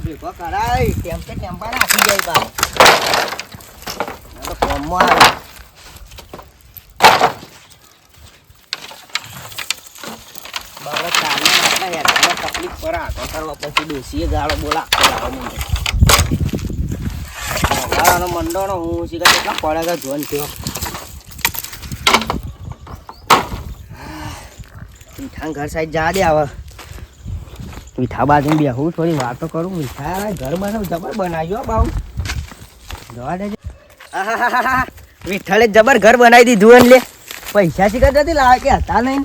ભેગો કરાય ટેમ્પા નાખી જાય બા તો કોમમાં આવે બાબા ચાલે આપણા હેઠળ તકલીફ પર આગળ કરવા પછી ડોસીએ ગાળો બોલા ગાળાનો મંડોનો હું શીખા કેટલા પડે જોન થયો મીઠા ઘર સાઈડ જા દે આવે મીઠા બાજુ બેહું થોડી વાતો કરું મીઠા ઘર બનાવ જબર બનાવ્યો બાઉ જવા દેજે વિઠ્ઠલે જબર ઘર બનાવી દીધું લે પૈસા શીખા જતી લાવે કે હતા નહીં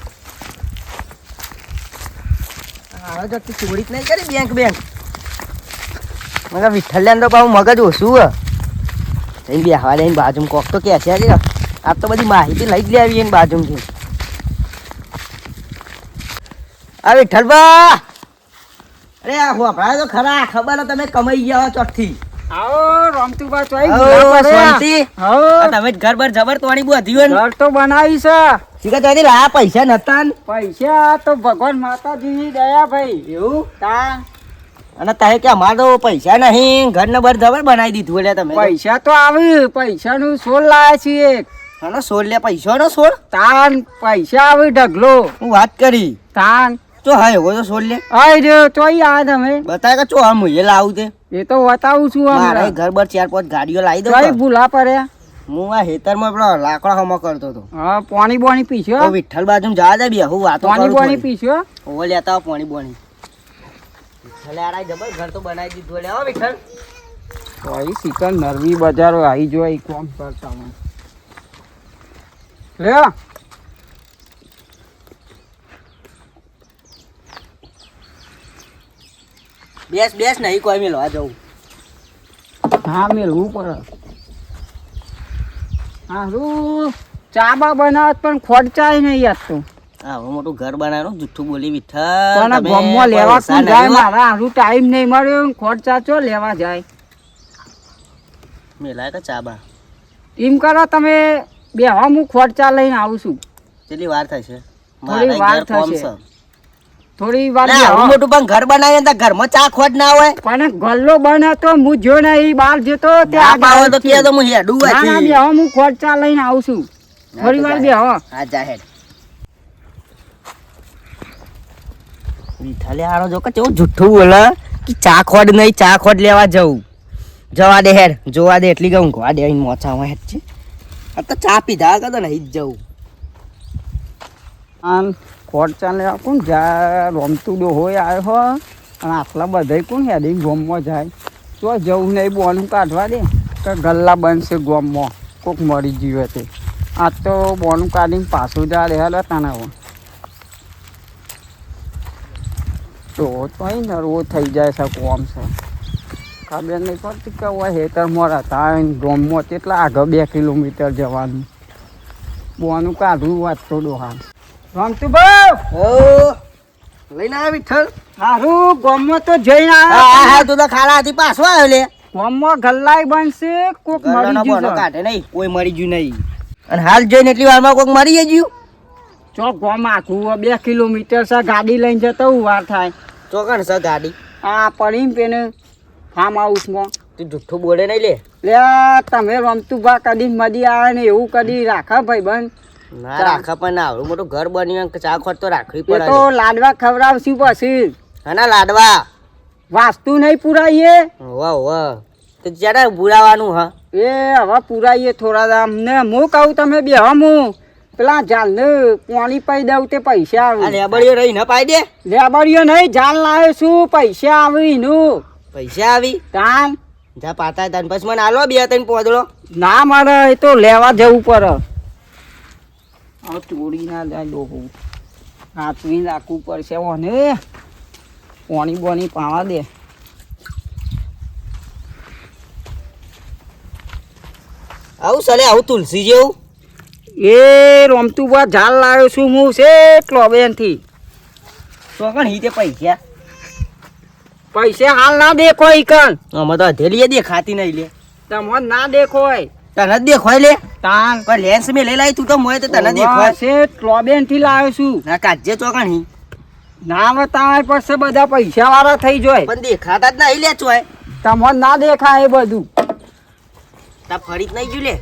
હવે જો તું ચોરી જ નહીં કરી બેંક મને વિઠ્ઠલ તો પાછું મગજ ઓછું જઈને બેહવા દઈને બાજુમાં કોક તો કે છે આ તો બધી માહિતી લઈ જ લેવી એને બાજુમાંથી આ વિઠ્ઠલબા અરે આ હોભળા તો ખરા ખબર તમે કમાઈ ગયા ચોથી આવો રમતુબા તો તમે ઘર બર જબર તોડી બધી ઘર તો બનાવી છે શીખા ત્યાંથી લા પૈસા નતા પૈસા તો ભગવાન માતાજીની દયા ભાઈ એવું તા અને તારે કે અમારે તો પૈસા નહીં ઘર ને બર જબર બનાવી દીધું એટલે તમે પૈસા તો આવી પૈસા નું સોળ લાયા છીએ હાનો સોળ લે પૈસા નો સોળ તાન પૈસા આવી ઢગલો હું વાત કરી તાન તો હા એવો તો સોળ લે આઈ રહ્યો ચોઈ આ તમે બતાય કે ચો આમ હું એ લાવું તે એ તો બતાવું છું મારે ઘર બર 4-5 ગાડીઓ લાવી દો ચોઈ ભૂલા પડ્યા હું આ હેતરમાં પેલો લાકડા હમો કરતો હતો હા પાણી બોણી પીશો તો વિઠ્ઠલ બાજુ જા દે બે હું વાતો પાણી કરું બોણી પીશો ઓવો લેતા પાણી બોણી વિઠ્ઠલે આડા જબર ઘર તો બનાવી દીધું લે હો વિઠ્ઠલ ચોઈ સિકન નરવી બજારો આવી જો ઈ કોમ કરતા હું લે બેસ નહીં કોઈ મેલવા જવું હા મેલવું પડે હારું ચા બા બનાવત પણ ખોટચાય નહીં યાદ તો આવું મોટું ઘર બનાવ્યું જુઠ્ઠું બોલી વિઠ્ઠલ પણ ગમમાં લેવા કોણ જાય મારા હારું ટાઈમ નહીં મળ્યો ખોટચા ચો લેવા જાય મેલાય કે ચાબા એમ કરો તમે બે હું ખોટચા લઈને આવું છું કેટલી વાર થશે થોડી વાર થશે થોડી વાર મોટું પણ ઘર બનાવીએ તો ઘરમાં ચા ખોટ ના હોય પણ ગલ્લો બને તો હું જો ને ઈ બહાર જતો ત્યાં પાવો તો કે તો હું હેડું ના ના બે હું ખોટચા લઈને આવું છું થોડી વાર બે હા જાહેર વિઠ્ઠલે હારો જો કે કેવું જુઠ્ઠું બોલે કે ચા ખોટ નહીં ચા ખોટ લેવા જવું જવા દે હેડ જોવા દે એટલી કહું ઘવા દે મોચામાં હેડ છે આ તો ચા પીધા કે તો નહીં જ જવું આન ખોટચા લેવા કોણ જાય રમતુડો હોય આવ્યો હો અને આટલા બધા કોણ હેડી ગોમમાં જાય તો જવું નહીં બોનું કાઢવા દે તો ગલ્લા બનશે ગોમમાં કોક મરી ગયું તે આ તો બોનું કાઢીને પાછું જા રહેલો તને તો નરવો થઈ જાય છે કોમ છે ખબર નહીં પડતી કે હોય હેતરમાં રહેતા ગોમમાં કેટલા આગળ 2 કિલોમીટર જવાનું બોનું કાઢવું વાત તો ડોહાન રમતુભાઈ ઓ લઈને આવ્યા વિઠ્ઠલ હારું ગોમમાં તો જઈને હા તું તો ખાલા હતી પાછો આવ્યો લે ગોમમાં ગલ્લાય બનશે કોક મરી ગયું કાઢે નહીં કોઈ મરી ગયું નહીં અને હાલ જોઈને એટલી વારમાં કોક મરી ગયું ચો ગોમ આખું 2 કિલોમીટર છે ગાડી લઈને જતો વાર થાય ચોકણ છે ગાડી આ પડીને પેને ફાર્મ હાઉસમાં તું જુઠ્ઠું બોલે નહીં લે લે તમે રમતુભા કદી મદી આવે ને એવું કદી રાખા ભાઈ બંધ ના રાખા પણ ના આવડું મોટું ઘર બન્યું ચા ખોટ તો રાખવી એ પડે તો લાડવા ખવડાવશું પછી હા લાડવા વાસ્તુ નહીં પુરાઈએ વાહ વાહ તો જ્યારે પુરાવાનું હા એ હવે પુરાઈએ થોડા દામ ને હું કહું તમે બે હું પેલા જાલને પાણી પાઈ દઉં તે પૈસા આવે લેબડીઓ રહી ન પાઈ દે લેબડીઓ નહીં જાલ લાવ્યો છું પૈસા આવી એનું પૈસા આવી તાન જા પાતા તને પછી મને આલો 2-3 પોદડો ના મારે એ તો લેવા જવું પડે હવે ચોરી ના જાય લોકો હાથવી રાખવું પડશે ઓને પાણી બોણી પાવા દે આવું સલે આવું તુલસી જેવું એ રમતુભા ઝાલ લાવ્યો છું હું છે ક્લોબેનથી તો કણ હી તે પૈસા પૈસા હાલ ના દેખો ઈકન અમે તો હથેલીએ દેખાતી નહીં લે તમને ના દેખોય તને જ દેખાય લે તાન પણ લેન્સ મે લઈ લાવી તું તો મોય તો તને દેખાય છે ક્લોબેનથી લાવ્યો છું ના કાજે ચોકણ હી ના બતાવે પછી બધા પૈસા વાળા થઈ જાય પણ દેખાતા જ નહીં લે ચોય. તમને ના દેખાય એ બધું. તા ફરી જ નહીં ગયું લે.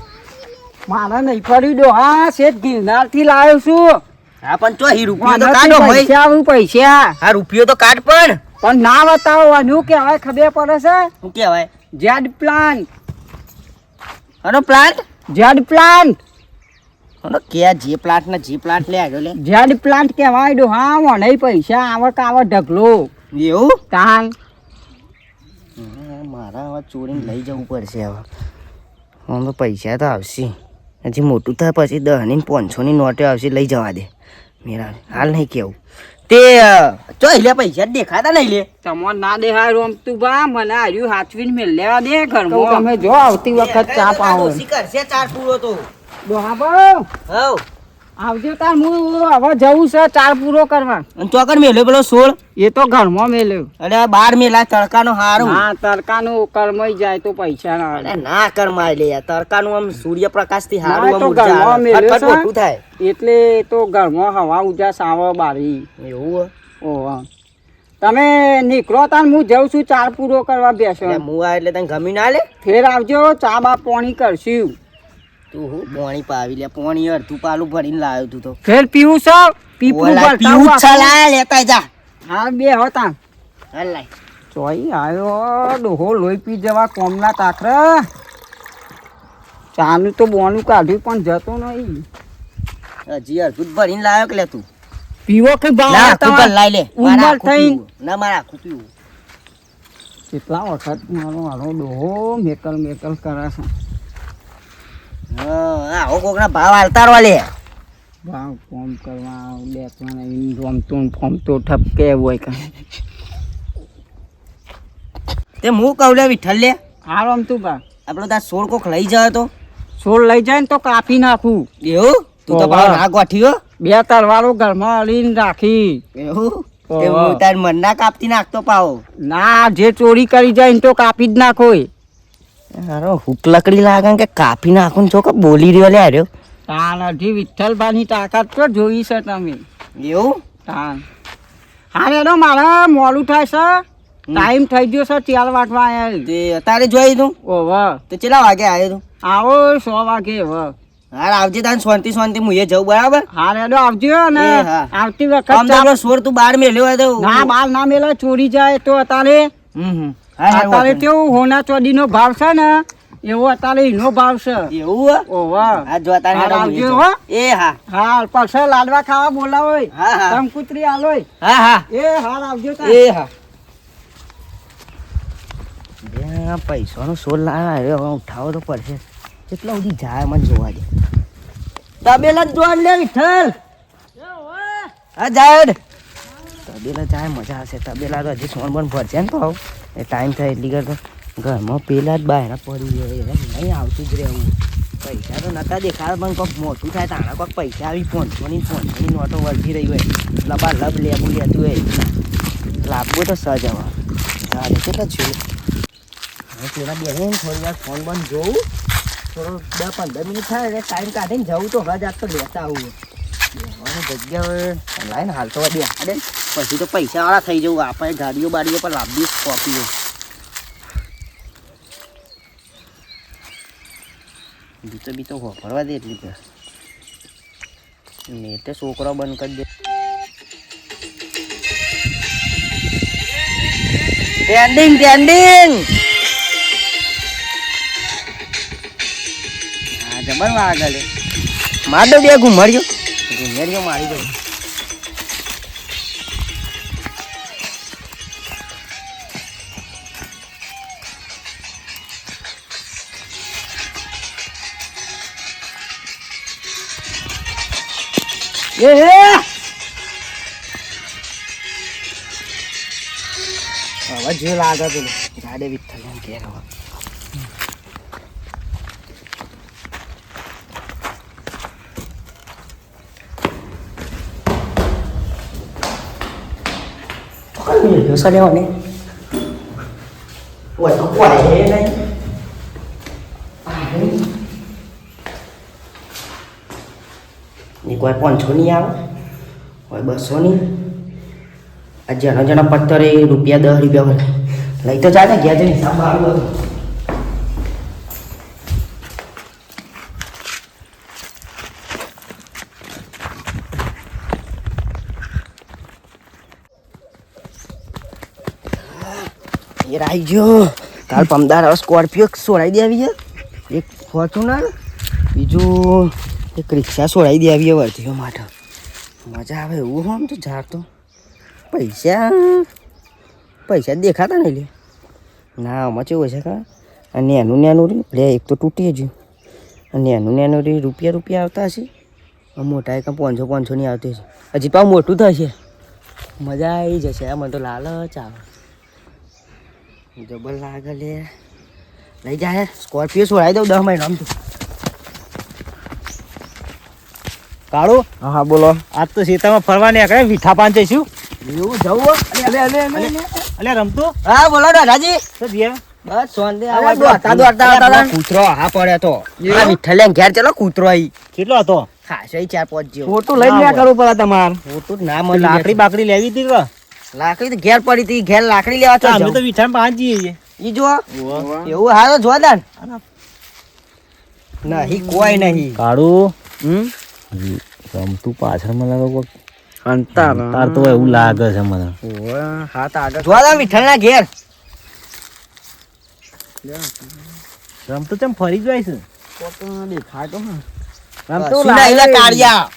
મારે નહીં ફરી દો. હા શેઠ ગિરનાર થી લાવ્યો છું. હા પણ ચો હી રૂપિયો તો મારાથી કાઢો હોય. પૈસા આવું પૈસા હા રૂપિયો તો કાઢ પણ. પણ ના બતાવવાનું કહેવાય ખબર પડે છે. શું કહેવાય? Jade plant. આનો પ્લાન્ટ? Jade plant. આનો કે જે પ્લાન્ટ ને જે પ્લાન્ટ લે આવ્યો લે. જેડ પ્લાન્ટ કહેવાય દો. હા મને પૈસા આવક આવે ઢગલો. એવું? તાન મારા હવે ચોરીને લઈ જવું પડશે હવે. આમ તો પૈસા તો આવશે. હજી મોટું થાય પછી 10 ની 500 ની નોટો આવશે. લઈ જવા દે. મેરા હાલ નહીં કેવું તે ચો લે પૈસા જ દેખાતા નહીં લે. તમને ના દેખાય રમતું બા મને હાર્યું હાચવીને મેલ લેવા દે ઘરમાં. તમે જો આવતી વખત ચા પાવો કરશે ચાર પૂરો તો. ડોહાબો હવ આવજો તાર હું હવે જવું છે ચાર પૂરો કરવા. અને ચોકડ મેલ્યો પેલો 16 એ તો ઘરમાં મેલ્યો. અરે 12 મેલા તડકાનો હારું. હા તડકાનું કરમાઈ જાય તો પૈસા ના આવે. અરે ના કરમાય લે યાર. તડકાનું આમ સૂર્યપ્રકાશ થી ના, હારું તો આમ ઘરમાં મેલ્યો ફટફટ છે. મોટું થાય. એટલે તો ઘરમાં હવા ઉજાસ આવે બારી. એવું ઓહ તમે નીકળો તાર હું જઉં છું ચાર પૂરો કરવા બેસો. એટલે હું આ એટલે તને ગમી ના લે. ફેર આવજો ચા બા પાણી કરશું. તું હું પોણી પાવી લે. પોણી અડધું પાલું ભરીને લાવ્યો તું તો. ફેર પીવું છે પીપરું ઓલા ભરતા પીવું જ આવું. છે લાય લેતા જા. હા બે હોતા હાલ લાય. ચોઈ આવ્યો ડોહો લોહી પી જવા કોમના તાકરા. ચાનું તો બોનું કાઢ્યું પણ જતો નહીં. હજી અડધું જ ભરીને લાવ્યો કે લે તું. પીવો કે ના બા આખું પણ લાય લે. મારે ઉંમર આખું થઈ પીવું. ના મારે આખું પીવું. કેટલા વખત મારો ડોહો મેકલ મેકલ કરે છે. હા આવો કોકના ભાવ આલતા રહો લે. ભાવ ફોન કરવા બેસવાના રમતો ફોમતો ઠપકે હોય કાંઈ. તે હું કહું લે વિઠ્ઠલ લે. હા રમતું બા આપણો તાર 16 કોક લઈ જાય તો. છોડ લઈ જાય ને તો કાપી નાખું. એવું? તું તો ભાવ ના ગોઠ્યો. બે તરવારો ઘરમાં અડીને રાખી. એવું? તે હું તાર મન ના કાપતી નાખતો પાવો. ના જે ચોરી કરી જાય ને તો કાપી જ નાખો. હારો હુક લકડી લાગે કે કાપી નાખું છો કે બોલી રહ્યો લે આર્યો. તાન અઢી વિઠ્ઠલભાઈની તાકાત તો જોઈ છે તમે. એવું? તાન હા એનો મારે મોડું થાય છે. ટાઈમ થઈ ગયો છે ચાર વાગવા આવ્યા. તે તારે જોઈ તું? ઓવા તે કેટલા વાગે આવ્યો તું? આવો 100 વાગે હવે. હાર આવજે તાન શાંતિ શાંતિ હું એ જઉં બરાબર. હા રેડો આવજો ને એ હા. આવતી વખત આમ તો આપણો સોર તું 12 મેલ્યો હોય તો. ના બાર ના મેલા ચોરી જાય તો અત્યારે અત્યારે કેવું હોના ચોડીનો ભાવ છે ને એવો અત્યારે એનો ભાવ છે. એવું? ઓવા આ જો તારે હાર હેડો હું એ આવજો જઉં. હો. એ હા. હા પછી લાડવા ખાવા બોલાવો. હા હા. કંકુતરી આલોય. હા હા. એ હાર આવજો તાર. એ હા. બે પૈસાનો સોલ લાવ્યો હવે ઉઠાવો તો પડશે. કેટલા સુધી જાય મને જોવા દે. તબેલા જ જોવા લે વિઠ્ઠલ. હા જાય. તબેલા જાય મજા આવશે. તબેલા તો હજી સોન પણ ભરશે ને ભાવ. એ ટાઈમ થાય એટલી કર તો ઘરમાં પેલા જ બહાર પડી હોય નહીં આવતું જ રહેવું. પૈસા તો નતા દેખાતા પણ કોઈક મોટું થાય તાણા કોઈક પૈસા આવી 500 ની નોટો વળગી રહી હોય. લબા લબ લેવું લેતું હોય. લાવવું તો સજ હવે. ચાલે કેટલા છે હવે પેલા બે થોડી વાર ફોન બંધ જોઉં. થોડો 10-15 મિનિટ થાય એટલે ટાઈમ કાઢીને જવું તો હવે આજ તો લેતા આવું. બેસવાની જગ્યા લાઈને હાલ તો બેસાડે પછી તો પૈસાવાળા થઈ જવું. આપણે ગાડીઓ બાડીઓ પર લાવવી કોપીઓ. બીતો હોફરવા દે એટલી પર નેટે છોકરો બંધ કરી દે. ટ્રેન્ડિંગ હા જબર આગળ માર દો બે ઘુમરિયો મારી દો. હવે જો લાગે પેલું ગાડે વિઠ્ઠલ એમ કે હવે મેળ્યો છે લેવાને ઓય તો કોઈ નહીં કોઈ 500 ની આવે કોઈ 200 ની આ જણા જણા પથ્થર એ રૂપિયા 10 રૂપિયા ભરે લઈ તો ચાલે ગયા છે હિસાબ મારું હતું એ રાઈ ગયો કાલ પમદાર હવે સ્કોર્પિયો સોડાઈ દેવી છે એક ફોર્ચ્યુનર બીજું એક રિક્ષા સોડાઈ દેવી વર્તીઓ માટે મજા આવે એવું હોમ તો ઝાડ તો પૈસા દેખાતા નહીં લે ના આમાં કેવું છે કા અને નેનું રે લે એક તો તૂટી ગયું અને નેનું રે રૂપિયા આવતા હશે મોટા એક 500 ની આવતી હશે હજી પાછું મોટું થશે મજા આવી જશે મને તો લાલચ આવે જબર લાગે લે લઈ જાય સ્કોર્પિયો સોડાઈ દઉં 10 મહિના આમ તો કાળુ હા બોલો. આજ તો સીતામાં ફરવા નીકળે વીઠા પાંચ જઈશું. એવું જવું અલે રમતું હા બોલો દાદાજી તો દિયા બસ સોંદે આવા દોડતા કૂતરો હા પડે તો આ વિઠ્ઠલે ઘેર ચલો કૂતરો આવી કેટલો હતો? ખાસો 4-5 જેવો ફોટો લઈને લે કરવું પડે તમારે. ફોટો ના મળે લાકડી બાકડી લેવી હતી કે લાકડી તો ઘેર પડી હતી ઘેર લાકડી લેવા તો અમે તો વીઠામાં પાંચ જઈએ. ઈ જો એવું હારો જોદાન નહીં કોઈ નહીં કાળુ રમતું પાછળ મને લાગે અંતર તાર તો એવું લાગે છે મને. હાથ આગળ જોદાન વિઠ્ઠલના ઘેર રમતું ચમ ફરી જાય છે. ફોટો દેખાય તો રમતું લાઈલા કાળિયા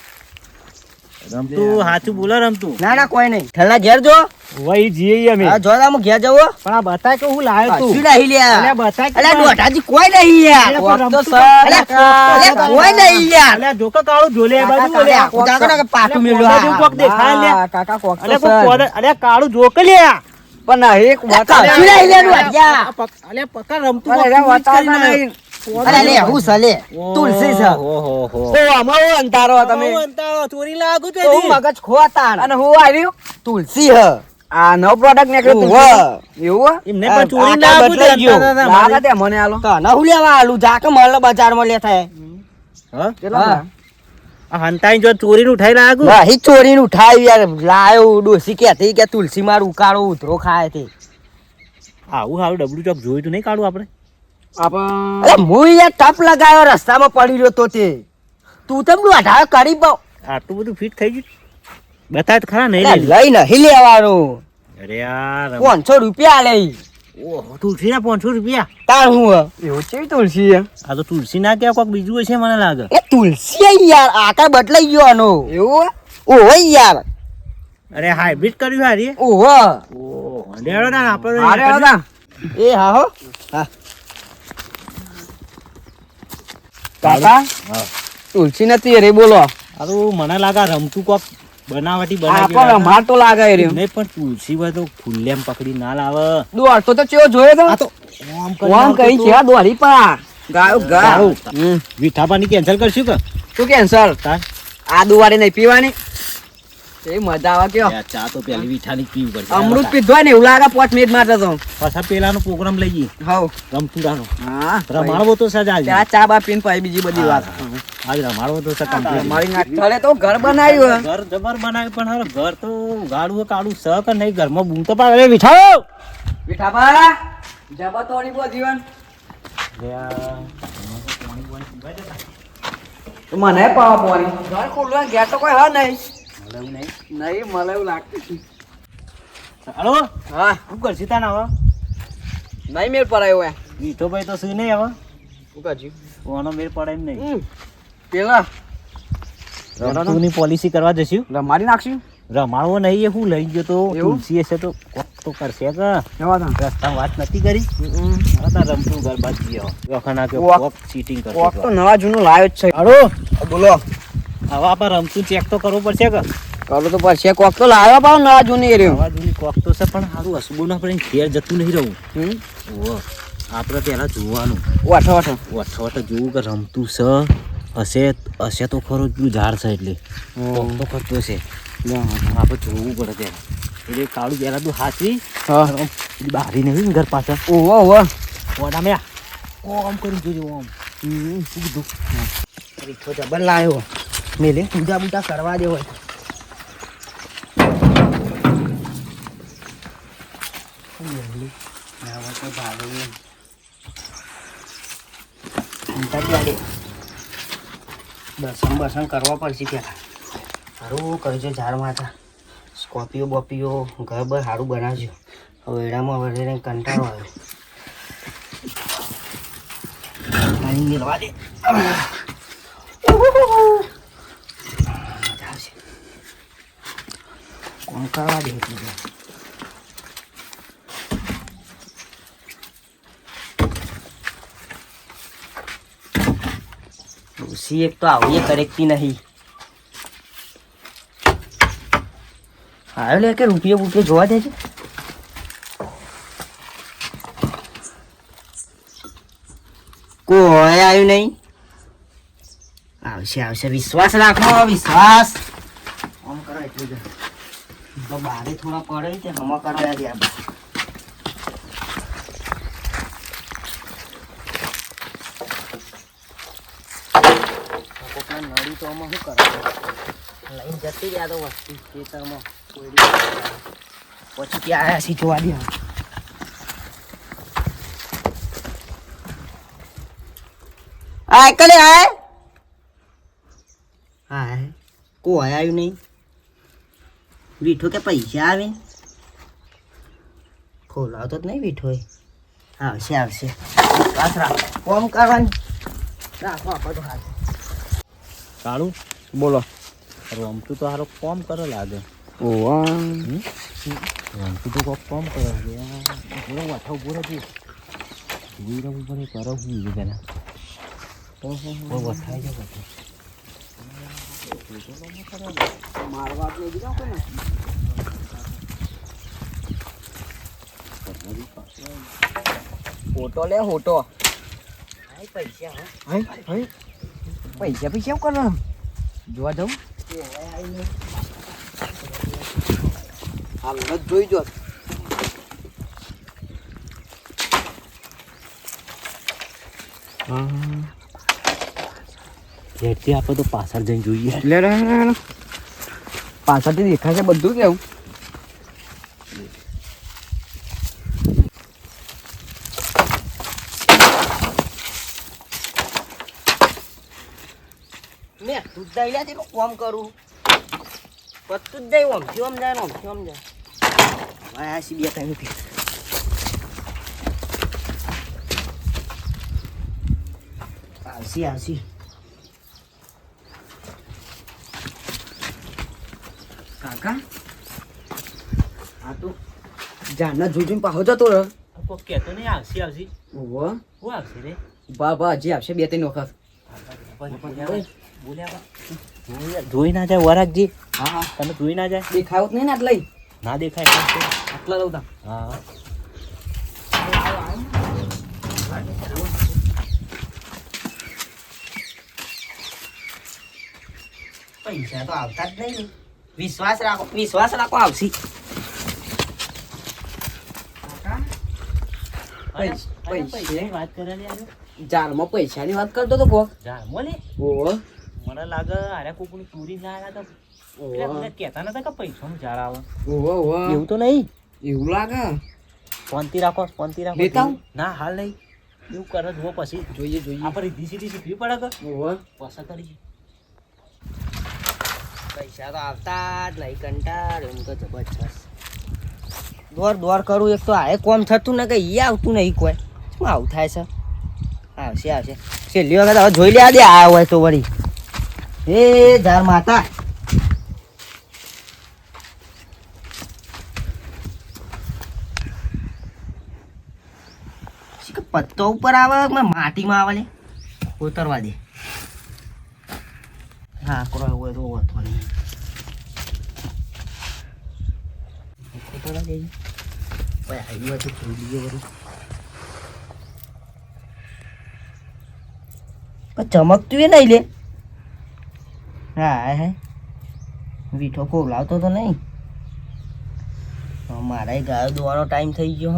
રમતું સાચું બોલે રમતું. ના કોઈ નહીં વિઠ્ઠલના ઘેર જો વહી જઈએ અમે. હા જોદા હું ઘેર જવો પણ આ બતાય કે હું લાવ્યો તું. શું નહીં લ્યા અલ્યા બતાય કે અલ્યા દોઢાજી કોઈ નહીં યાર અલ્યા કોક તો રમતું સર અલ્યા કોઈ નહીં યાર અલ્યા જો કે કાળુ જોલે એ બાજુ કાકા, કાકા, કાકા, પાટું મેલ્યું, બાજુ હા, કોક દેખાય લે. કાકા કોક અલ્યા કોક પોદા- અલ્યા કાળુ જો કે લે. પણ એક વાત કશું નહીં લ્યા દોઢિયા. અલ્યા પકા રમતું અરે કોક વાત twist કરીને નહીં. અલ્યા લે હું સલે તુલસી છે ઓહો. ઓ આમાં હું અંતારો તમે હું અંતાળો ચોરી લાગુ તો તો હું મગજ ખોતા અને હું આવ્યું તુલસી હ આ નવો પ્રોડક્ટ નીકળ્યો તું ઓહો. એવું એમને પણ ચોરી આ લાગુ બદલાઈ ગયો. લાગે તે મને આલો તો ના હું લેવા આલું જાકે મળે બજારમાં લે થાય કેટલા હા. આ હંતાઈ જો ચોરી નું ઉઠાઈ લાગુ. નહીં ચોરીને ઉઠાવી યાર લાયો ડોસી કહેતી કે તુલસી મારું ઉકાળો ઉધરો ખાય તે આવું હારું ડબલું ચોક જોયું તો નહીં કાઢું આપણે. આપણ અરે હું યાર ટપ લગાવ્યો રસ્તામાં પડી રહ્યો તો તે તું તેમ અઢાર કરી પાવ આટલું બધું ફિટ થઈ ગયું બતાય તો ખરા નહીં લે. લઈ નહીં લેવાનું અરે યાર 500 રૂપિયા લઈ ઓહો તુલસી ના 500 રૂપિયા. તાર હું એવું છે તુલસી આ તો તુલસી ના કે કોક બીજું હશે મને લાગે. એ તુલસી યાર આકાર બદલાઈ ગયો આનો એવું ઓહો યાર અરે હાઇબ્રિડ કર્યું હારી. ઓહો ઓહો ડેડો ના આપણે અરે દાદા એ હા હો હા કાકા તુલસી નથી રે બોલો હારું મને લાગે રમતું કોક બનાવટી આપણ બનાવી અમાર તો લાગે રે નહીં પણ તુલસી હોય તો ખુલ્લેમ પકડી ના લાવે. દોડતો તો ચેવો જોયો તો આ તો ઓમ કઈ છે દોડી પા ગાયો ગા સારું. વીઠાપાની કેન્સલ કરશું કે તું કેન્સલ તાર આ દુવારી નહીં પીવાની એ મજા આવે કયો યાર, ચા તો પેલી વીઠાની જ પીવું પડશે. અમૃત પીધો ને એવું લાગે 5 મિનિટ માટે તો પાછા પેલાનો પ્રોગ્રામ લઈ જઈએ હવ રમતું દાનો હા રમાડવો તો સજા ત્યાં ચા બા પીને પછી બીજી બધી વાત આજ રમાડવો તો છે complete. મારી નાખલે તો ઘર બનાવ્યું ઘર જબર બનાવ્યું પણ હવે ઘર તો ગાડું કાળું સ કે નહીં ઘરમાં બૂમ તો પાડે. અરે વિઠાઓ બેઠા બા જબા તોડી બો જીવન તો મને પાવા પોરી ઘર ખોલવા ગયા તો કોઈ હા નહીં નહીં મને એવું લાગતું હાલો હા શું કરશી તાના હવે નહીં મેળ પડાયો હે વીઠો ભાઈ તો શું નહીં હવે શું કરજી ઓનો મેળ પડે એમ નહીં. પેલા રમતુની પોલિસી કરવા જશું. મારી નાખશું રમાડવો નહીં એ હું લઈ ગયો તો એવું? તુલસી હશે તો કોક તો કરશે કે જવા દો રસ્તામાં વાત નથી કરી. હવે તાર રમતું ઘર બાદ જઈએ હવે. વખાણા કે કોક- કોક cheating કરશે કોક તો. તો નવા જૂનું લાવ્યો જ છે હાલો બોલો હવે આપણે રમતું ચેક તો કરવું પડશે કે કરો તો પછી કોક તો લાવ્યો પાવ નવા જૂની રહ્યો નવા જૂની કોક તો છે પણ સારું હસબું ના પડે ઘેર જતું નહીં રહું. ઓહો આપણે પહેલા જોવાનું વાઠો વાઠો વઠ જોવું કે રમતું છે હશે તો ખરો પેલું ઝાડ છે એટલે કોક તો ખર્ચો છે આપણે જોવું પડે ત્યાં એટલે કાળું પહેલા તું હાચવી હા પેલી બારી નહીં ઘર પાછળ ઓહો ઓહો ઓડા મેં ઓમ કરીને જોજો ઓમ શું કીધું રીઠો જબર લાયો મેલે પૂજા બૂજા કરવા દે હોય દર્શન બર્શન કરવા પડશે પેલા. સારું કરજો ઝાડ માતા. સ્કોર્પિયો બોપિયો ઘર બર સારું બનાવજો. હવે એડામાં વધારે કંટાળો આવ્યો. પાણી મેળવા દે. મજા આવશે. કોણ કરવા દે એટલું બધું. ડોસી એક તો આવીએ કરેક્ટી નહીં. આવ્યો લે કે રૂપિયો બુપિયો જોવા દે છે. કોઈ આવ્યું નહીં. આવશે આવશે. વિશ્વાસ રાખો વિશ્વાસ. આમ કરો એટલું જ તો બારે થોડા પડે તે હમા કરવા દે. નળી તો આમાં શું કરે લઈને જતી રહ્યા તો વસ્તી ખેતરમાં પછી ત્યાં આવ્યા છીએ જોવા દે. આ કલે આય હા કોઈ આવ્યું નહીં. વીઠો કે પૈસા આવે ખોલાવતો જ નહીં વીઠો. આવશે આવશે. બસ રાખો કોમ કરવાનું રાખો આપણે તો હાલ. કાળું બોલો. રમતું તો સારો કોમ કરે લાગે. ઓવા રમતું તો કોક કોમ કરે લાગે. પૂરો વાઠો પૂરો છે જોઈ રહું પડે કરો હું પેલા વથાઈ જાય બધું મારવા આપને દીધો કે ને ફોટો લે ફોટો. પૈસા પૈસા પૈસા કરો જોવા જાઉં હાલ જ જોઈ જો. જેથી આપણે તો પાછળ જઈને જોઈએ. લે પાછળથી દેખાશે બધું કેવું. મેં તું જ દઈ લે કોમ કરું બધું જ દઈ ઓમથી ઓમ જાય ઓમથી ઓમ જાય. હવે આ સી બે ત્રણ રૂપિયા આવશી આવશી. કાકા આ તો જાના જોઈને પાહો જતો રહ્યો. કોક કહેતો નહીં આવશે આવશે. ઓહો શું આવશે રે? બા હજી આવશે બે ત્રણ વખત. જોઈ ના જાય વરાગજી. હા હા તમે જોઈ ના જાય. દેખાવું જ નહીં ને આટલા ના દેખાય. આટલા લઉં તા. હા પૈસા તો આવતા જ નહીં. વિશ્વાસ રાખો આવશી. પૈસાની વાત કરે ને જારમાં પૈસાની વાત કરતો તો કોક. જાણમાં લે. ઓહો મને લાગે આરે કોકની ચોરી ના આવ્યા તો એટલે મને કહેતા નતા કે પૈસાનું ઝાડ આવે. ઓહો ઓહો એવું તો નહીં. એવું લાગે. શાંતિ રાખો શાંતિ રાખો. લેતા આવું? ના હાલ નહીં. એવું કરે જુઓ પછી જોઈએ જોઈએ. આપણે રીધી સીધી શીખવી પડે કે ઓહો પસંદ કરી. પૈસા તો આવતા જ નહીં કંટાળ્યો એમ તો જબરજસ્ત. દોર કરું એક તો આ કોમ થતું ને કઈ આવતું નહીં કોઈ. શું આવું થાય છે. આવશે આવશે. છેલ્લી વખત હવે જોઈ લે દે આ હોય તો વળી. હે ધાર માતા પત્તો ઉપર આવે માટીમાં આવે લે ઉતરવા દે. હા કરો હોય તો વધો નહીં. ઉતરવા દેજે ભાઈ આવી વાત જોઈ લઈએ બધું. પણ ચમકતું એ નહીં લે. હા હે વીઠો ખોલાવતો તો નહીં. મારા ગાયો દોવાનો ટાઈમ થઈ ગયો.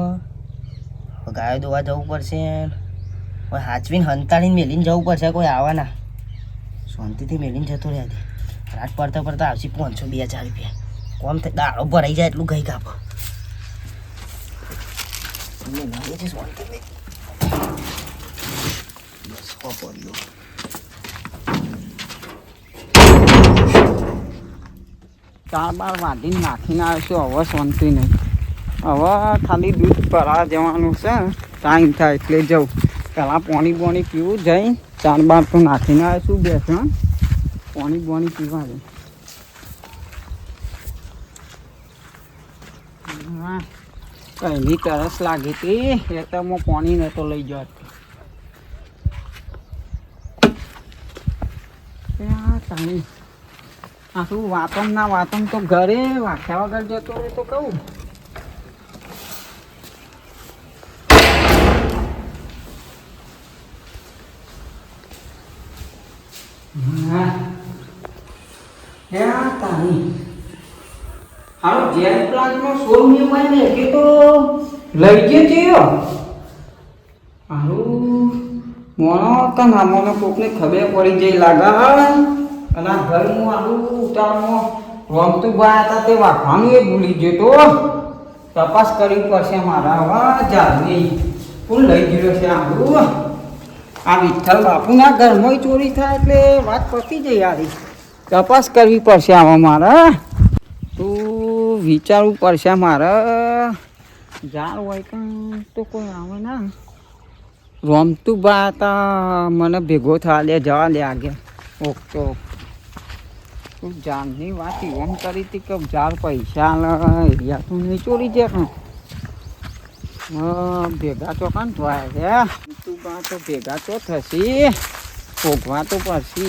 હા ગાયો દોવા જવું પડશે. હવે હાચવીને હંતાડીને મેલીને જવું પડશે. કોઈ આવવાના શાંતિથી મેલીને જતો રહ્યા છે. રાત પડતા પડતા આવશે 500-2000 રૂપિયા. કોમ દાડો ભરાઈ જાય એટલું ગઈ કાપો. ચાર બાર વાટીને નાખીને આવ્યો છું. હવે શાંતિ નહીં. હવે ખાલી દૂધ ભરાવા જવાનું છે. ટાઈમ થાય એટલે જવું. પહેલાં પાણી પીવું જઈ. ચાર બાર તો નાખીને આવ્યો છું બેસણ. પાણી પીવા દે. હા કઈની તરસ લાગી હતી એ તો હું પાણી નતો લઈ ગયો. આ શું વાતમ તો ઘરે વાખ્યા વગર જતો રહે તો કહું. હાલો જેલ પ્લાન્ટનો શોરૂમ ને કે તો લઈ જજો. હારું મોનો તો ના મોનો કોકને ખબર પડી જઈ લાગા. અને આ ઘરનું આલું ઉતારમાં રમતું ગયા હતા તે વાંખવાનું એ ભૂલી ગયો તો તપાસ કરવી પડશે મારા. હવે જાગની કોણ લઈ ગયો છે આવું. આ વિઠ્ઠલ બાપુના ઘરમાં ચોરી થાય એટલે વાત પતી જાય યારી. તપાસ કરવી પડશે આમાં મારે. તું વિચારવું પડશે મારે. જાણ હોય કાં તો કોઈ આવે ના. રમતું બા હતા મને ભેગો થવા લે જવા લે આગે. ઓકે તું જાનની વાત એમ કરી હતી કે જાર પૈસા એરિયા તું નહીં ચોરી જાય કાં ભેગા તો કાં થવાય છે. તું બા તો ભેગા તો થશે. ભોગવા તો પડશે.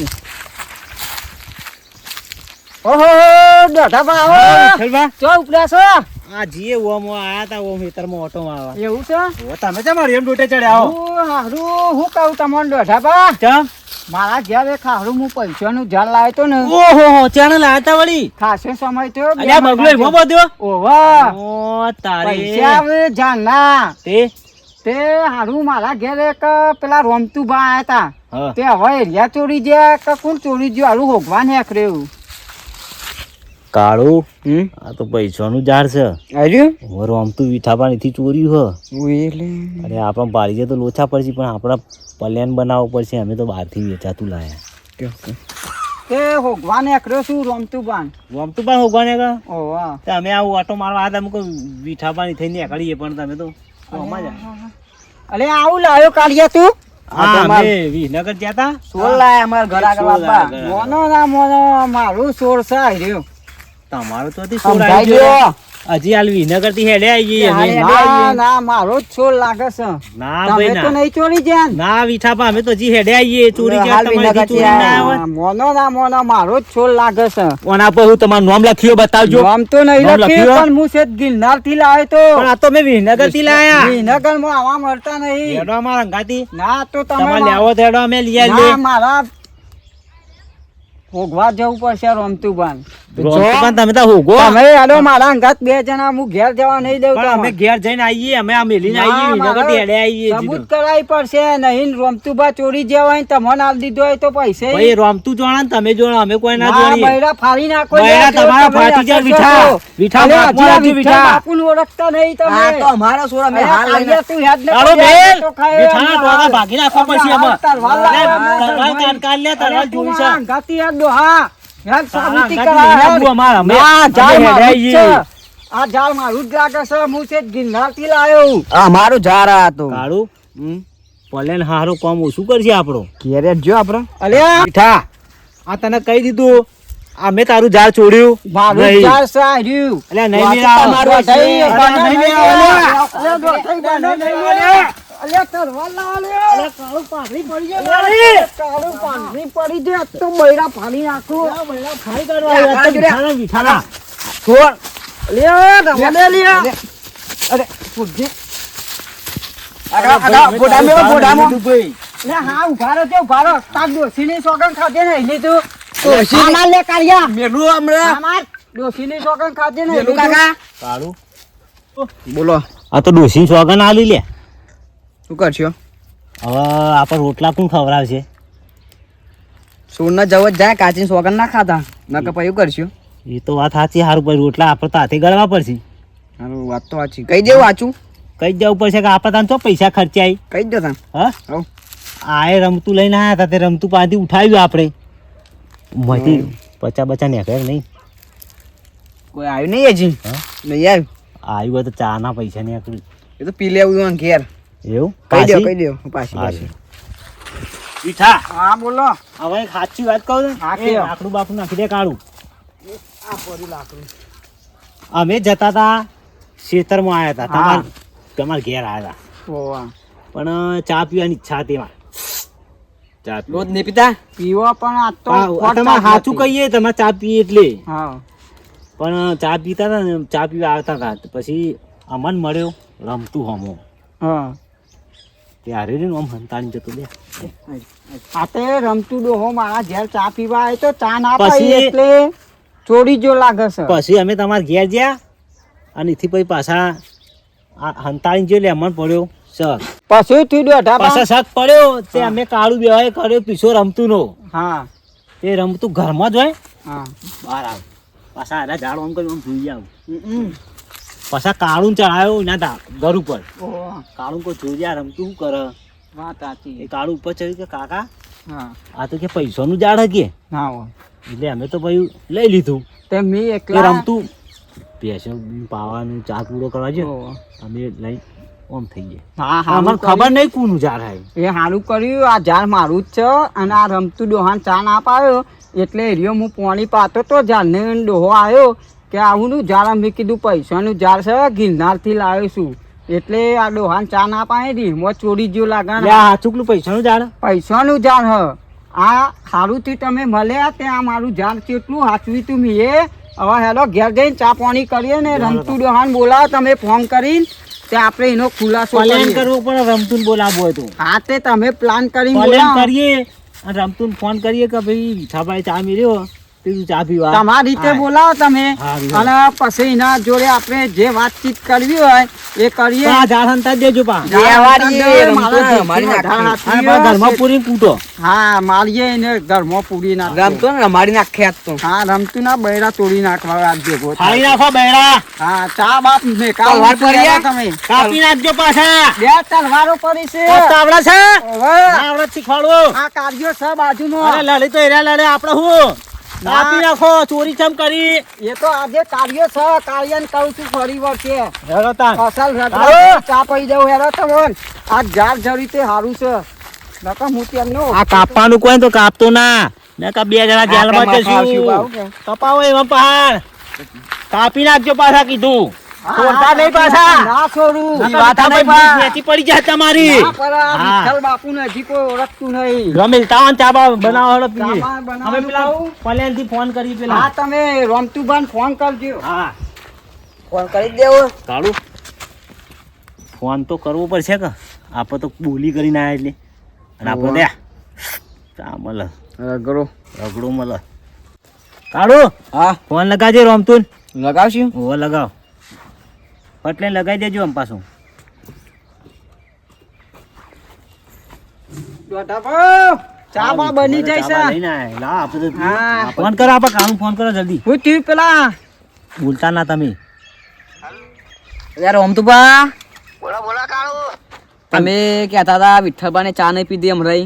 ઓહો દોઢા બા ચો ઉપડ્યા છો. આ જીએ ઓમ આયા તા ઓમ ખેતરમાં ઓટો મારવા. એવું છે તમે તમારી એમ ડોટે ચડ્યા આવો. હું કહું તમને દોઢા બા ચમ મારા ઘેર એક હારું હું પૈસાનું ઝાડ લાવ્યો તો ને. ઓહો ચાણે લાયા તા વળી. ખાસો સમય થયો. અલ્યા બગલો એમાં બધો. ઓવા ઓ તારે પૈસા આવે ઝાડના તે તે હારું મારા ઘેર એક પેલા રોમતું બા આયા તા. હા તે હવે એરિયા ચોરી ગયા કે કોણ ચોરી ગયું હારું હોગવા નેકર્યું. કાળું આ તો પૈસાનું ઝાડ છે. આવ્યું ઓર આમ તો વીઠાપાણીથી ચોર્યું હ. એટલે અરે આપણા પાડીએ તો લોચા પડશે પણ આપણા પ્લેન બનાવવો પડશે. અમે તો બહારથી વેચાતું લાયા. તે હોગવા નેકર્યો શું રોમતું બાન. આમ તો પણ હોગવાને કા ઓવા તો અમે આવું ઓટો મારવા આવ્યા અમે કોઈ વીઠાપાણી થઈને નીકળીએ પણ તમે તો આમાં જ. અરે આવું લાવ્યો કાઢ્યા તું. હા અમે વિનગર ગયા તા. સોળ લાયા અમારા ઘર આગળ સોળ બાપા. આગળ. મોનો ના મોનો મારું સોળ છે રહ્યો. તમારો તો હતી સમજાઈ સોળ ગયો. હજી હાલ વિનગર થી હેડે આવી જઈએ અમે. ના ના મારો જ છોડ લાગે છે. ના તમે ભાઈ તો ના નહીં ચોરી જ્યાં. ના વીઠાપા અમે તો હજી હેડે આવીએ. ચોરી હાલ ક્યાં તમારી વિનગરથી ચોરી ના આયા. આવે. મોનો ના મોનો મારો જ છોડ લાગે છે. ઓના પર હું તમારું નામ લખ્યો બતાવજો. નામ તો નહીં નામ લખ્યું લખ્યું? પણ હું છે ગિરનાર થી લાવ્યો તો. પણ આ તો મેં વિનગર થી લાયા. વિનગર માં આવા મળતા નહીં. હેડો અમારા અંગાથી ના તો તમારે તમે લેવો તો હેડો અમે લઈ ના આવીએ. મારા ભોગવા જવું પડશે રોમતું બાન. રોમતું તમે તો હોગો. તમે આલો મારા અંગાત બે જણા હું ઘેર જવા નહીં દઉં. પણ અમે ઘેર જઈને આવીએ. અમે આ મેલીને આવીએ. વિનગર થી હેડે આવીએ. સબૂત કરાવી પડશે. નહીં રોમતુબા ચોરી જેવા હોય ને તમને આલ દીધો હોય તો પૈસે ભાઈ રોમતું જોણા ને તમે જોણા અમે કોઈ ના ના જોડીએ. બૈરા ફાડી નાખો. બૈરા તમારા ફાટી જાય વીઠા. વીઠા બાપુના હજી વીઠા. બાપુને ઓળખતા નહીં તમે. આ તો અમારો સોળ અમે હાલ લઈને કાળિયા તું યાદ ન તારો કરી બેલ. તો ખાય વીઠાના એમ ટોળા હાલ. ભાગી નાખવા પડશે અમે એમાં. તલવાર લાવ્યા, અરે, તલવાર અમે કાન કાઢ લે, તલવાર અરે તું જોઈ છે. આ અંગાથી યાદ દો, હા યાદ સાબિતી અંગાથી કરાય. લઈને આવવું અમારે. અમે- ના, અમે ઝાડ મારું જ હેડાઈએ. છે. આ ઝાડ મારું જ લાગે છે. હું છે ગિરનારથી લાવ્યો. અમારું ઝાડ આ હતું. કાળું પલેન હારું કામ ઓછું કરશે આપણો. ઘેરે જ જો આપડે. અલ્યા મીઠા આ તને કહી દીધું. અમે તારું ઝાડ છોડ્યું મારું જ નહીં. ઝાડ છે આ રહ્યું. અલ્યા નહીં વાત મેળાવો. તમારું હશે. અલ્યા બાના નહીં નહીં મેળાવો. અલ્યા. અલ્યા દોઢાઈ બાના નહીં અલ્યા. અલ્યા તરવાર લાવ અલ્યા. અલ્યા કાળું પાઘડી પડી જાય. અરે. કાળું પાઘડી પડી જાય. તો બૈરા ફાડી નાખું. ખાઈ કાઢવા આવ્યા. આ તો મીઠાના મીઠાના. છોડ. અલ્યા રવા દે અલ્યા. અરે ફૂટજી. અલ્યા હા ઉભા રહો તે ઉભા રહો. તાર ડોશીની સોગંદ ખાધે ને એટલે તું આમાં લે કાઢ્યા. મેલું હમણાં. આમાં ડોશીની સોગંદ ખાધે ને મેલું એટલે તું. કાકા. કાળું બોલો આ તો ડોસી સોગન આલી લે. શું કરશો? હવે આપણે રોટલા કોણ ખવડાવશે? સોના જવો જ જાય કાચી સોગન ના ખાતા નકર પછી કરશું. એ તો વાત સાચી. સારું પછી રોટલા આપણે તો હાથે ગળવા પડશે. હારું વાત તો સાચી. કઈ દેવું વાંચું? કઈ જ જવું પડશે કે આપણે તાન તો પૈસા ખર્ચાય. કઈ જ તા હા હવ. આએ રમતું લઈને આવ્યા હતા તે રમતું પાસેથી ઉઠાવ્યું આપણે મથી પચા બચા નીકળે નહીં. કોઈ આવ્યું નહીં હજી હા? નહીં આવ્યું આવ્યું હોય તો ચાના પૈસા નીકળ્યું એ તો પી લેવું ઘેર એવું કહી દો પાછી પાછી. પીઠા હા બોલો હવે એક સાચી વાત કહું ને હા, એ કયો. લાકડું બાકડું નાખી દે કાઢું. આ પડ્યું લાકડું અમે જતા હતા ખેતરમાં આવ્યા હતા હા. તમારા ઘેર આવ્યા હતા ઓવા પણ ચા પીવાની ઈચ્છા હતી એમાં. ચા પીવા. રોજ નહીં પીતા? પીવો પણ આ તો હા, ખોટ તમારે નથી. સાચું કહીએ તમે ચા પીએ એટલે હા પણ ચા પીતા હતા ને ચા પીવા આવતા હતા તો પછી અમન મળ્યો રમતું હમો હા ત્યારે ને આમ હંતાણી જતો બે. આ તે રમતું ડોહો મારા ઘેર ચા પીવા આવે તો ચા ના પછી- પાઈ એટલે ચોરી જો લાગે છે પછી અમે તમારા ઘેર ગયા અને એથી પછી પાછા હંતાણી જો લેમન પડ્યો શક. પછી તું દોઢા પાછા શક પડ્યો તે અમે કાળું બેવાય કર્યો પીછો રમતું નો હા તે રમતું ઘરમાં જ હોય હા બહાર આવ પાછા આના ઝાડ આમ કર્યું આમ જોઈ આવ પાછા કાળું ચડાયો એના ઘર ઉપર ઓહ, કાળું કોઈ જોઈ આ રમતું શું કરે વાત સાચી એ કાળું ઉપર ચડ્યું કે કાકા હા આ તો કે પૈસાનું ઝાડ હકે ના હોય એટલે અમે તો પછી લઈ લીધું તે મી કે એકલા રમતું ભેંસો પાવાનું ચા પૂરો કરવા છે ઓહ. અમે લઈ ઓમ થઈ ગયા. હા અમને હારું ખબર નહીં કોનું ઝાડ હે એ સારું કર્યું આ ઝાડ મારું જ છે અને આ રમતું ડોહાન ચા ના પાયો એટલે એરિયો હું પાણી પાતો તો ઝાડને ડોહો આવ્યો કે આવું ઝાડ અમે કીધું પૈસાનું ઝાડ છે ગિરનારથી લાવ્યો છું એટલે આ ડોહાન ચા ના પાય રીમો ચોરી જેવું લે લાગે આ ચૂકલું પૈસાનું ઝાડ પૈસાનું ઝાડ હ આ સારુંથી તમે મળ્યા ત્યાં મારું ઝાડ કેટલું હાચવી તું મીએ હવે હેલો ઘેર જઈને ચા પાણી કરીએ ને રમતું ડોહાન બોલાવો તમે ફોન કરીને તે આપણે એનો ખુલાસો પ્લાન કરીએ. કરવો પડે રમતું બોલાવવું હોય તો હા તે તમે પ્લાન કરીને પ્લાન બોલાવો કરીએ અને રમતું ફોન કરીએ કે ભાઈ વિઠાભાઈ ચા મેળ્યો તું ચા પીવા તમારી રીતે હા. બોલાવો તમે હા, બોલાવો. અને પછી એના જોડે આપણે જે વાતચીત કરવી હોય એ કરીએ આ ઝાડ હંતા જ દેજો પા દેવાડીએ, મારા રમતો જેટલી રમાડી વધારે નાખી. હાથવી આ હોય ઘરમાં છે. પૂરી કૂટો હા મારીએ એને ઘરમાં પૂરી નાખીએ. રમતો ને રમાડી નાખે આજ તો. હા રમતું ના બૈરા તોડી નાખવા આજ ભેગો થાય. ખાઈ નાખો બેડા હા ચા બાપ ને તલવાર પડી આ? તમે કાપી નાખજો પાછા બે તલવારો પડી છે આવડે છે ઓવે. આવડે શીખવાડવું આ કાર્યો છે બાજુનો અરે લડી તો એરા લડે આપણે હું કાપી નાખો ચોરી ચમ કરી એ તો આજે કાર્યો છે કાર્યન કહું છું ફરી વળશે હેલો તાન અસલ રગડા હાલો. ચા પી જાવ હેરો તમોન આ ઝાડ જરી તે હારું છે નકર હું તેમનો આ કાપવાનું કોઈ તો કાપતો ના નકા બે જણા જેલમાં આટલા માથા આવશું, બાવ જશું કે? કપાવો એમાં પહાડ કાપી નાખજો પાછા કીધું છોડતા નહીં પાછા ના છોડું નકર ઈ વાત વિઠાભાઈ નહીં પા. વેચી પડી જાય તમારી ના પર આ હા. વિઠ્ઠલ બાપુને હજી કોઈ ઓળખતું નહીં રમેલ તાન ચા બનાવો હળો પીએ ચા બનાવવાનું અમે પેલા કહું? પલેનથી ફોન કરી હા પેલા તમે રોમતુભાઈ ફોન કરજો હા ફોન કરી જ દેવો. કાળુ ફોન તો કરવો પડશે કે આપણે તો બોલી કરીને આવ્યા એટલે અને આપણે દે ચા મળે રગડો રગડો મળે કાળુ હા ફોન લગાવજે રોમતુન લગાવશું. હોવે લગાવ પટલે લગાવી દેજો આમ પાછું ચા બા બની જાય છે લઈને આય. લાવ આપણે તો હા. ફોન કરો આપણે કાળુ ફોન કરો જલ્દી હું થયું પેલા બોલતા ના તમે યાર ઓમતુભા તમે કહેતા હતા વિઠ્ઠલભાઈને ચા નહીં પીધી એમ રહી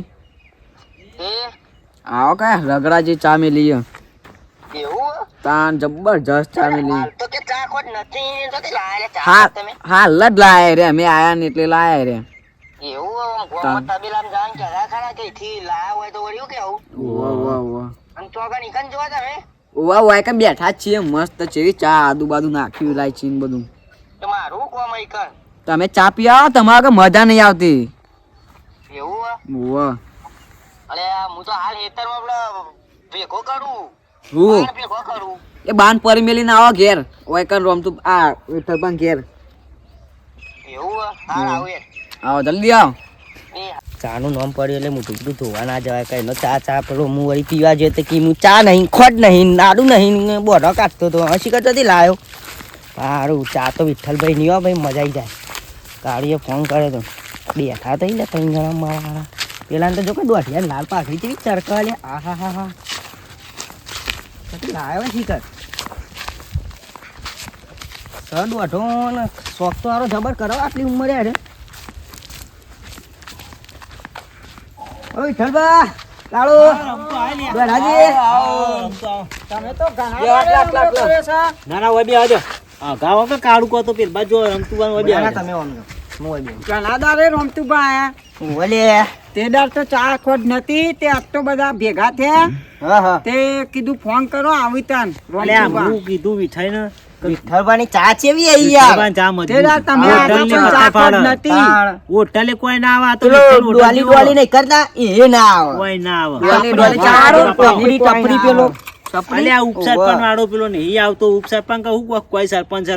આવો કે રગડા જે ચા મેલી હે. તાન જબરજસ્ત ચા મેલી હા હાલ જ લાયા રે અમે આયા ને એટલે લાયા રે તાન. ઉવા, ઉવા, ઉવા. ઉવા, ઉવા, કે બેઠા જ છીએ મસ્ત ચેવી ચા આદુ બાદુ નાખ્યું ઇલાયચી ને બધું તમે ચા પી આવો તમારે કે મજા નહીં આવતી ઉવા. હું એ બાન પરી મેલીને આવો ઘેર ઓય કર રમતું આ વિઠ્ઠલભાઈ ઘેર આવો જલ્દી આવો ચાનું નામ પડ્યું એટલે મોટું બધું ધોવા ના જવાય કઈ નો ચા ચા પેલો હું વળી પીવા જોઈએ તો હું ચા નહીં ખોટ નહીં નાડું નહીં બોધો કાઢતો હતો હસી કરતો લાયો સારું ચા તો વિઠ્ઠલભાઈ નહીં હો ભાઈ મજા આવી જાય કાળીએ ફોન કર્યો તો બેઠા થઈ લે ત્રણ જણા મારા પેલા તો જો કે દોઢિયા લાલ પાઘડી જેવી ચરકા લે આ હા હા હા લાયો શીખર દોઢો ને શોખ તો હારો જબર કરો આટલી ઉંમરે અરે ઓ વિઠ્ઠલબા કાળો બેઠાજી તમે તો ઘણા ના ના ઓય બે આવજો ગાવ કે કાળું કો તો પેલ બાજુ રમતું બાન ઓય બે ના તમે આમ જાઓ. હું ઓય બેન. ઘણા દાડે રમતું બા આયા ઓલે તે દાડ તો ચા ખોટ નથી તે આજ તો બધા ભેગા થયા હા હા તે કીધું ફોન કરો આવી તાન અલે આ હું કીધું વિઠાઈ ને વિઠ્ઠલબાની ચા ચેવી આઈ યાર ચા તે દાડ તમે હોટલની આવ્યા ચા ખોટ મતા નથી હોટલે કોઈ ના આવે આ તો પેલો વિઠ્ઠલ ડોલી ડોલી નહીં કરતા એ ના આવે કોઈ ના આવે ડોલી ડોલી ચારો ટપરી ટપરી પેલો અલે આ ઉપસરપંચ વાળો પેલો નહીં આવતો ઉપસરપંચ કહું કોઈ સરપંચ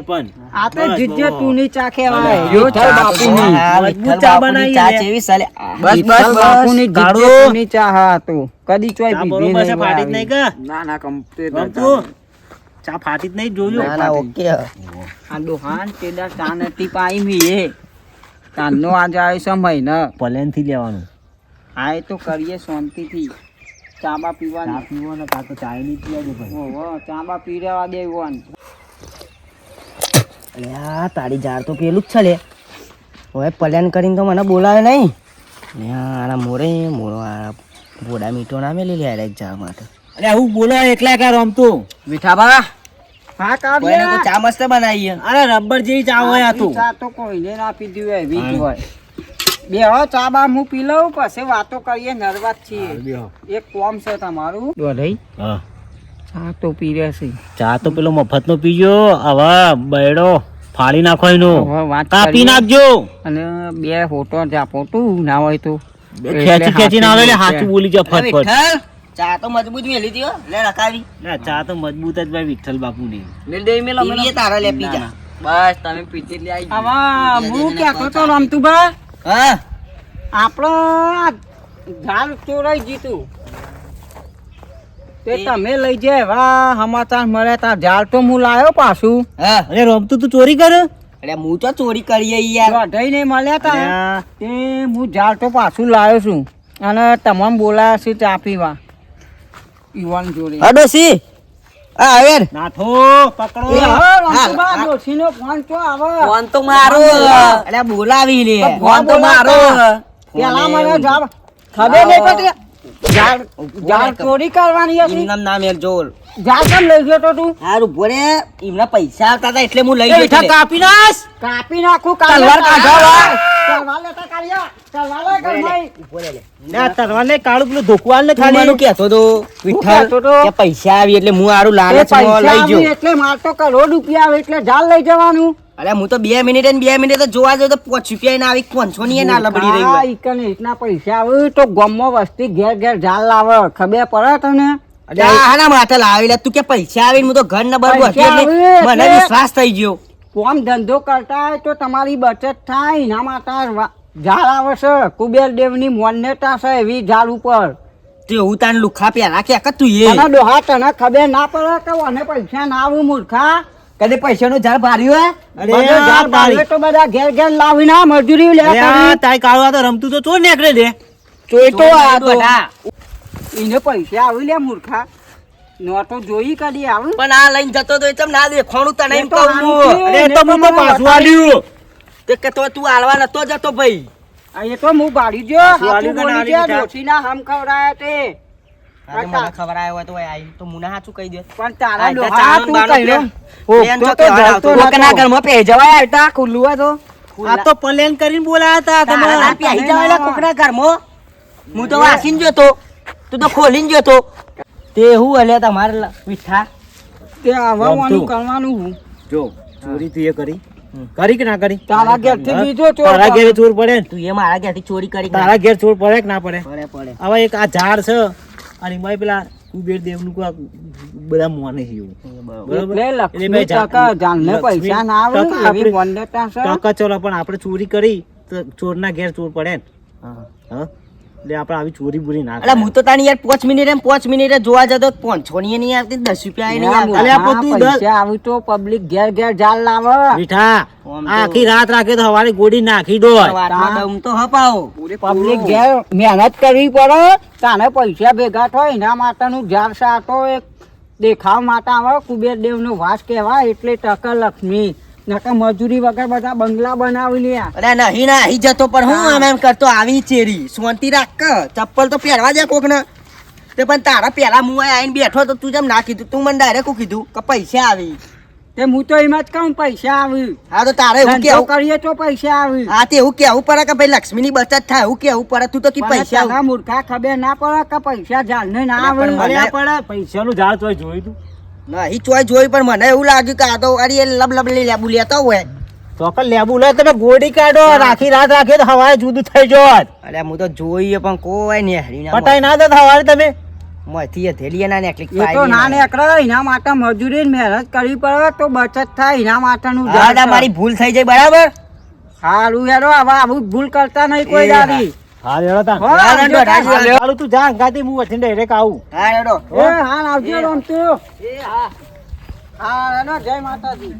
આ તો બસ, જીજે બહુ. તુની ચા કહેવાય અલે, જો ચા ચા બાપુની હા, મજબૂત વિઠ્ઠલ ચા બાપુની બનાવી ચા લે. ચેવી સાલે બસ વિઠ્ઠલ બસ બાપુની બસ ગાળો. જીજે તુની ચા હા તો કદી ચોય ચા પીધી બરોબર છે નહીં ફાટી જ નહીં કે ના ના કમ્પ્લીટ રમતું ચા ફાટી જ નહીં જોયું ના ના ઓકે આ દોહાન તે દાડ ચા નથી પાઈ મી એ તાનનો આજે આવે સમય ને પ્લેન થી લેવાનું આ એ તો કરીએ શાંતિથી ચા બા ચા પીવાની પીવો ને કાં તો ચાય નહીં પીવા દે ભાઈ ઓહો ચા બા પી રહેવા દેવાનું અલે આ તારી જાર તો પેલું જ છે લે હવે પ્લાન કરીને તો મને બોલાવે નહીં લે આના મોરે મોરો આ બોડા મીઠો ના મેલી લે એક ચા માટે અરે હું બોલો એકલા કા રમતું મીઠાબા હા કોઈને તો કાઢ ચા મસ્ત બનાવી છે. અરે રબર જેવી ચા હોય આ તો ચા તો કોઈને ના પીધી હોય એવી જ હોય બે હો ચા બા હું પી લઉં પછી વાતો કરીએ નર્વસ છીએ એક કોમ છે તમારું દોઢઈ હા ચા તો પી રહેશે ચા તો પેલો મફત નો પીજો હવે બૈડો ફાડી નાખો એનો હવે વાત કાપી કરીએ. નાખજો અને બે ફોટો જા ફોટો ના હોય તો ખેંચી ખેંચી ના આવે એટલે સાચું બોલી જા અરે ફટફટ વિઠ્ઠલ ચા તો મજબૂત મેલી હતી હો લે રકાવી ના ચા તો મજબૂત જ ભાઈ વિઠ્ઠલ બાપુ ની પીવીએ તારા લે પી જા બસ તમે પીતી લે આવી હવે હું કહેતો તો રમતુભા હા આપણો આ ઝાડ ચોરાઈ જીતું તે તમે લઈ જાય એવા સમાચાર મળ્યા તા ઝાડ તો હું લાયો પાછું હા અરે રમતું તું ચોરી કર અરે હું તો ચોરી કરીએ યાર દોઢઈ ને મળ્યા તા તે હું ઝાડ તો પાછું લાવ્યો છું અને તમામ બોલાયા છે ચા પીવા યુવાન જોડે અડોસી આ આવે ને. નાથો એ પકડો હવે રમતુભા, હા. ડોશીનો ફોન ચો આવે ફોન તો મારો અરે બોલાવી લે ફોન તો મારો પેલા મને ઝાડ ખબર નહીં પડતી ઝાડ ચોરી કરવાની હતી એમનામ નામ એક જોર ઝાડ કેમ લઈ ગયો તો તું હારું ભોરે એમના પૈસા આવતા હતા એટલે હું લઈ એ ગયો મીઠા એટલે. કાપી નાખ કાપી નાખું તલવાર કાઢો. તલવાર લેતા કાઢ્યા તલવાર લે ઘરમાંય. ભોરે લે. ના તરવાને કાળું પેલું ધોકવાલ ને તું મને ખાલી કહેતો તો વિઠ્ઠલ કહેતો તો? કે પૈસા આવી એટલે હું હારું એ લાલચમાં પૈસા લઈ આવી ગયો એટલે માર તો કરોડ રૂપિયા આવે એટલે ઝાડ લઈ જવાનું અરે હું તો 2 મિનિટ ને 2 મિનિટ જોવા જતો 5 રૂપિયા ના આવી 500 ની ના લબડી રહી હા, હોય ઈકને એટલા પૈસા આવે તો ગામમાં વસ્તી ઘેર ઘેર ઝાડ લાવે ખબર પડે તને અરે આના માટે લાવી લે તું કે પૈસા આવી હું તો ઘર ને બરબર પૈસા એટલે આવે મને એટલે- વિશ્વાસ થઈ ગયો કોમ ધંધો કરતા હોય તો તમારી બચત થાય એના માટે ઝાડ આવે છે કુબેર દેવની માન્યતા છે એવી ઝાડ ઉપર તે હું તાન લુખા પેલા કે તું એ તને ડોહા તને ખબર ના પડે કે મને પૈસા ના આવે મૂર્ખા કદી પૈસા નું ઝાડ ભાર્યું હે અરે બધો ઝાડ તારી. બાળે તો બધા ઘેર ઘેર લાવીને આ મજૂરી લે અરે આ તારી કાળું આ તો રમતું તો ચોર નીકળે લે ચોઈ તો આ તો એને પૈસા આવી લે મૂર્ખા નોટો જોઈ કદી આવે પણ આ લઈને જતો તો ચમ ના દેખાણું તને એમ એ તો કહું આનું છું. છે. અરે તો મને પાછું આલ્યું તે કે તો તું આલવા નતો જતો ભાઈ આ એ તો હું બાળી જો પાછું હાચું આલ્યું કે ના બોલી આલ્યું છે બેટા? ડોશીના હમ ખવડાયા તે આજે મને ખબર આવ્યો હોય તો ઓય આઈ તો મુના હાચું કહી દે પણ તારા આ તો ડોહા ચારણ તું બારણ કહ્યું. પ્લેન તો જો તો તહેવાર જલતો આવતો. કોકના નતો. ઘરમાં પે જવાય આવતા ખુલ્લું હોય તો આ તો પ્લેન કરીને બોલાયા હતા તારા તમારે પે આઈ જવાય કોકના ઘરમાં હું તો વાસીને જોતો તું તો ખોલીને જોતો તે હું અલે તમારે મીઠા તે આવવાનું રમતું. કરવાનું હું જો ચોરી તું એ કરી કરી કે ના કરી તારા ઘેરથી હા? બીજો ચોર તારા ઘેરે ચોર પડે ને તું એ મારા ઘેરથી ચોરી કરી તારા ઘેર ચોર પડે કે ના પડે પડે પડે હવે એક આ ઝાડ છે અને એમાં પેલા કુબેર દેવનું કોઈ બધા મોને છે એવું બરોબર એટલે એટલે લક્ષ્મી ભાઈ ટકા જાનને લક્ષ્મી પૈસા ના આવે ટકા એવી આપણે- માન્યતા છે ટકા ચલો પણ આપણે ચોરી કરી તો ચોરના ઘેર ચોર પડે ને હા. હા એટલે આપણે આવી ચોરી બુરી ના અલે હું તો તાની યાર 5 મિનિટે ને 5 મિનિટે જોવા જતો 500 ની નહીં આવતી 10 રૂપિયા નહીં આવતા અલે આ બધું દસ- પૈસા આવી તો પબ્લિક ઘેર ઘેર જાલ લાવે મીઠા આમ તો- આખી રાત રાખે તો હવારે ગોડી નાખી દો વાતમાં દમ તો હપાવો પબ્લિક ઘેર મહેનત કરવી પડે તાને પૈસા ભેગા થાય એના માટેનું ઝાડ સાતો એક દેખાવ માટે આવે કુબેર દેવ નો વાસ કહેવાય એટલે ટકા લક્ષ્મી નકા મજૂરી વગર બધા બંગલા બનાવી લ્યા. અરે નહીં ના અહીં જતો પણ હું આમ એમ કરતો આવી ચેરી શાંતિ રાખ કે ચપ્પલ તો પહેરવા દે કોક ને તે પણ તારા પેલા હું આવીને બેઠો તો તું જેમ ના કીધું તું મને ડાયરેક્ટ કીધું કે પૈસા આવી તે હું તો એમ જ કહું પૈસા આવી. હા તો તારે એવું ધંધો કેવું કરીએ તો પૈસા આવી. હા તે એવું કેવું પડે કે ભાઈ લક્ષ્મીની બચત થાય એવું કેવું પડે તું તો કે પણ પૈસા તારા મૂર્ખા ખબર ના પડે કે પૈસા ઝાડને ના આવે. પણ મને- પડે પૈસાનું ઝાડ તોય જોઈ તું નહીં ચોય જોઈ પણ મને એવું લાગ્યું કે આ તો અરે એ લબ લબ લઈ લેબુ લેતો હોય ચોકન લેબુ લે તમે ગોળી કાઢો રાખી રાત રાખીએ તો હવારે જુદું થઈ જોત અરે હું તો જોઈએ પણ કોઈ ને હરી પટાઈ ના દે હવારે તમે મથી થેલી ના નેકલિક એ તો ના નીકળે એના માટે મજૂરી ને મહેનત કરવી પડે તો બચત થાય એના માટેનું ઝાડ છે. મારી ભૂલ થઈ જાય બરાબર સારું હેરો હવે આવું ભૂલ કરતા નહીં કોઈ એ દાદી. હા રેડો તા હો, આવજો રાજી, તાણ. હાલું તું જા ગાતી હું વચ્ચે ડાયરેક્ટ આવું હા રેડો એ હા આવજો એ. રમતું. એ હા હા હેલો જય માતાજી.